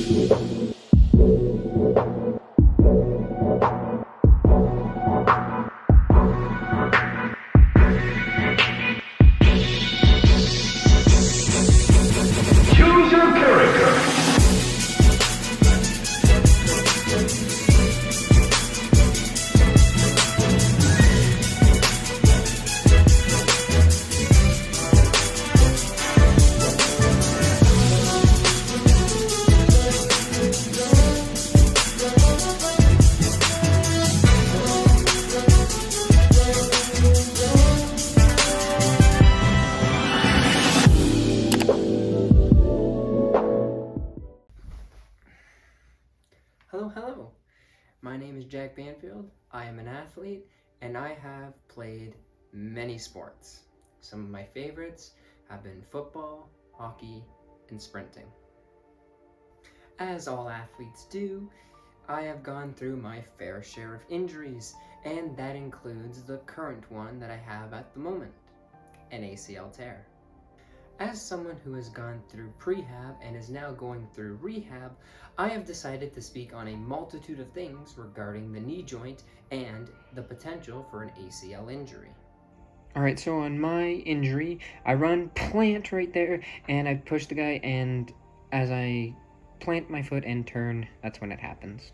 Choose your character. Hello. My name is Jack Banfield. I am an athlete and I have played many sports. Some of my favorites have been football, hockey, and sprinting. As all athletes do, I have gone through my fair share of injuries, and that includes the current one that I have at the moment, an ACL tear. As someone who has gone through prehab and is now going through rehab, I have decided to speak on a multitude of things regarding the knee joint and the potential for an ACL injury. Alright, so on my injury, I run plant right there, and I push the guy, and as I plant my foot and turn, that's when it happens.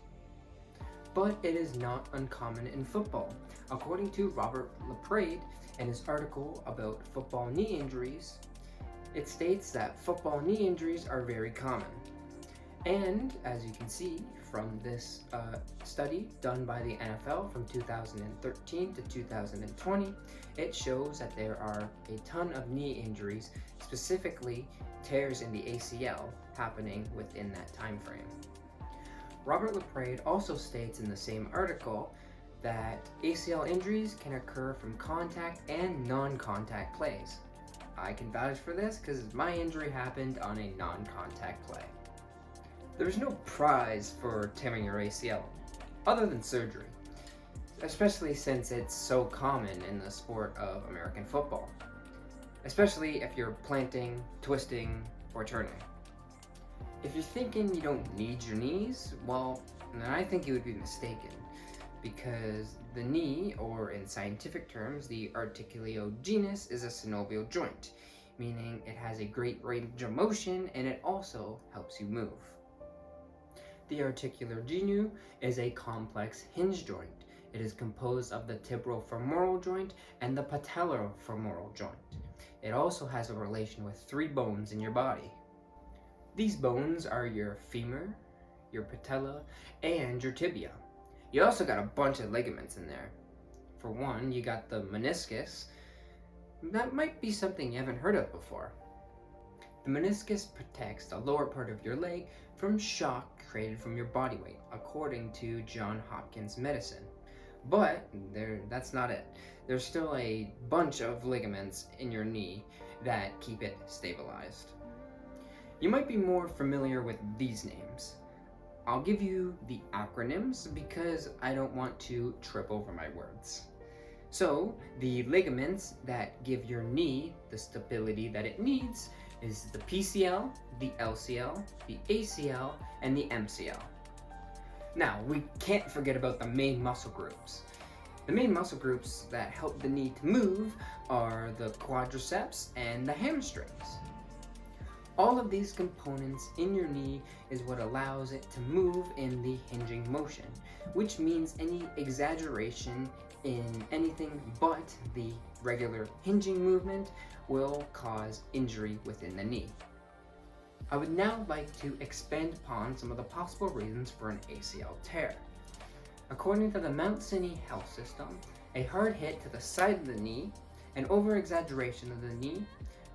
But it is not uncommon in football. According to Robert LaPrade and his article about football knee injuries, it states that football knee injuries are very common. And as you can see from this study done by the NFL from 2013 to 2020, it shows that there are a ton of knee injuries, specifically tears in the ACL, happening within that time frame. Robert LaPrade also states in the same article that ACL injuries can occur from contact and non-contact plays. I can vouch for this because my injury happened on a non-contact play. There's no prize for tearing your ACL, other than surgery, especially since it's so common in the sport of American football, especially if you're planting, twisting, or turning. If you're thinking you don't need your knees, well, then I think you would be mistaken, because the knee, or in scientific terms, the articulogenus, is a synovial joint, meaning it has a great range of motion and it also helps you move. The articular genu is a complex hinge joint. It is composed of the tibial-femoral joint and the patellofemoral joint. It also has a relation with 3 bones in your body. These bones are your femur, your patella, and your tibia. You also got a bunch of ligaments in there. For one, you got the meniscus. That might be something you haven't heard of before. The meniscus protects the lower part of your leg from shock created from your body weight, according to Johns Hopkins Medicine. But that's not it. There's still a bunch of ligaments in your knee that keep it stabilized. You might be more familiar with these names. I'll give you the acronyms because I don't want to trip over my words. So, the ligaments that give your knee the stability that it needs is the PCL, the LCL, the ACL, and the MCL. Now, we can't forget about the main muscle groups. The main muscle groups that help the knee to move are the quadriceps and the hamstrings. All of these components in your knee is what allows it to move in the hinging motion, which means any exaggeration in anything but the regular hinging movement will cause injury within the knee. I would now like to expand upon some of the possible reasons for an ACL tear. According to the Mount Sinai Health System, a hard hit to the side of the knee, an over-exaggeration of the knee,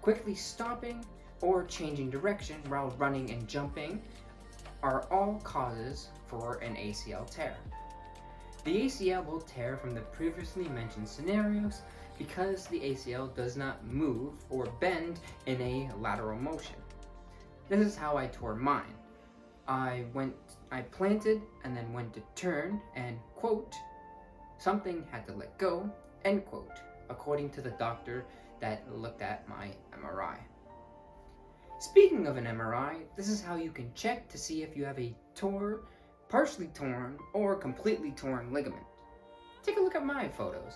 quickly stopping or changing direction while running and jumping are all causes for an ACL tear. The ACL will tear from the previously mentioned scenarios because the ACL does not move or bend in a lateral motion. This is how I tore mine. I planted and then went to turn and, quote, something had to let go, end quote, according to the doctor that looked at my MRI. Speaking of an MRI, this is how you can check to see if you have a torn, partially torn, or completely torn ligament. Take a look at my photos.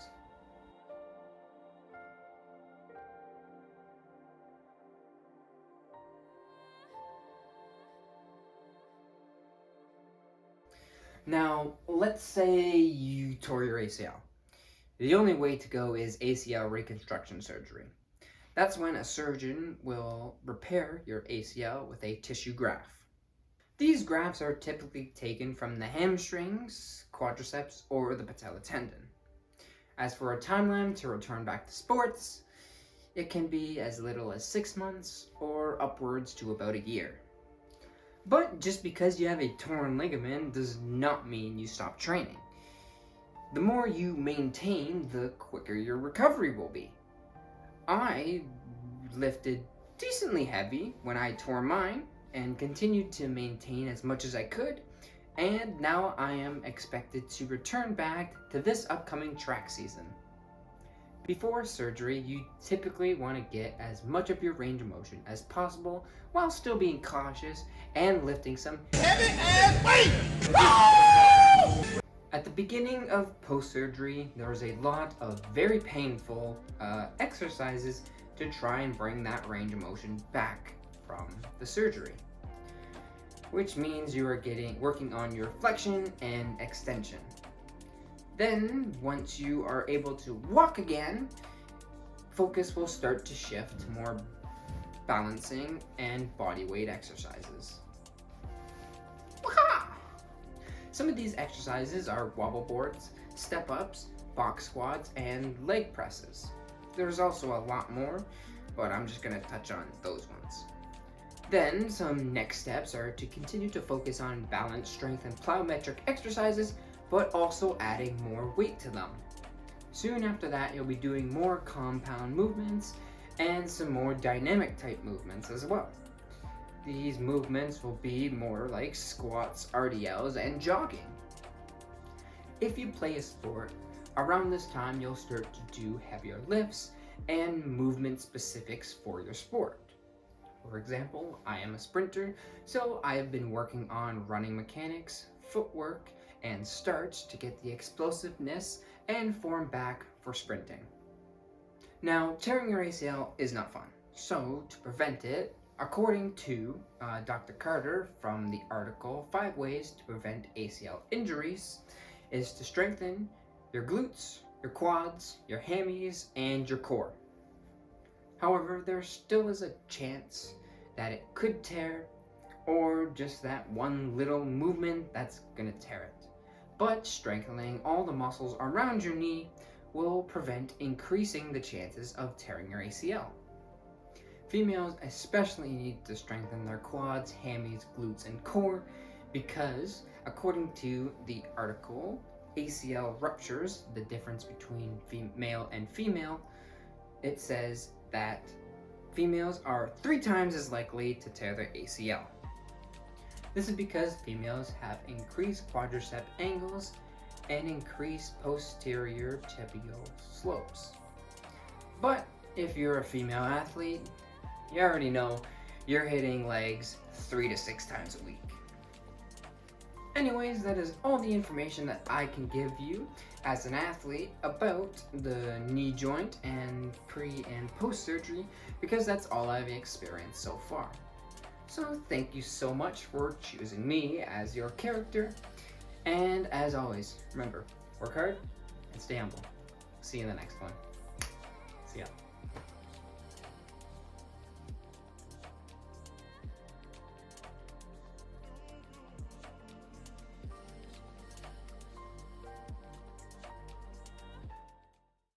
Now, let's say you tore your ACL. The only way to go is ACL reconstruction surgery. That's when a surgeon will repair your ACL with a tissue graft. These grafts are typically taken from the hamstrings, quadriceps, or the patella tendon. As for a timeline to return back to sports, it can be as little as 6 months or upwards to about a year. But just because you have a torn ligament does not mean you stop training. The more you maintain, the quicker your recovery will be. I lifted decently heavy when I tore mine and continued to maintain as much as I could, and now I am expected to return back to this upcoming track season. Before surgery, you typically want to get as much of your range of motion as possible while still being cautious and lifting some heavy ass weight. At the beginning of post-surgery, there is a lot of very painful exercises to try and bring that range of motion back from the surgery, which means you are working on your flexion and extension. Then, once you are able to walk again, focus will start to shift to more balancing and body weight exercises. Wah-ha! Some of these exercises are wobble boards, step-ups, box squats, and leg presses. There's also a lot more, but I'm just going to touch on those ones. Then, some next steps are to continue to focus on balance, strength, and plyometric exercises, but also adding more weight to them. Soon after that, you'll be doing more compound movements and some more dynamic type movements as well. These movements will be more like squats, RDLs, and jogging. If you play a sport, around this time you'll start to do heavier lifts and movement specifics for your sport. For example, I am a sprinter, so I have been working on running mechanics, footwork, and starts to get the explosiveness and form back for sprinting. Now, tearing your ACL is not fun, so to prevent it, according to Dr. Carter from the article 5 Ways to Prevent ACL Injuries, is to strengthen your glutes, your quads, your hammies, and your core. However, there still is a chance that it could tear, or just that one little movement that's gonna tear it. But strengthening all the muscles around your knee will prevent increasing the chances of tearing your ACL. Females especially need to strengthen their quads, hammies, glutes, and core because, according to the article, ACL ruptures, the difference between male and female, it says that females are 3 times as likely to tear their ACL. This is because females have increased quadricep angles and increased posterior tibial slopes. But if you're a female athlete, you already know you're hitting legs 3 to 6 times a week. Anyways, that is all the information that I can give you as an athlete about the knee joint and pre and post surgery, because that's all I've experienced so far. So thank you so much for choosing me as your character, and as always, remember, work hard and stay humble. See you in the next one. See ya.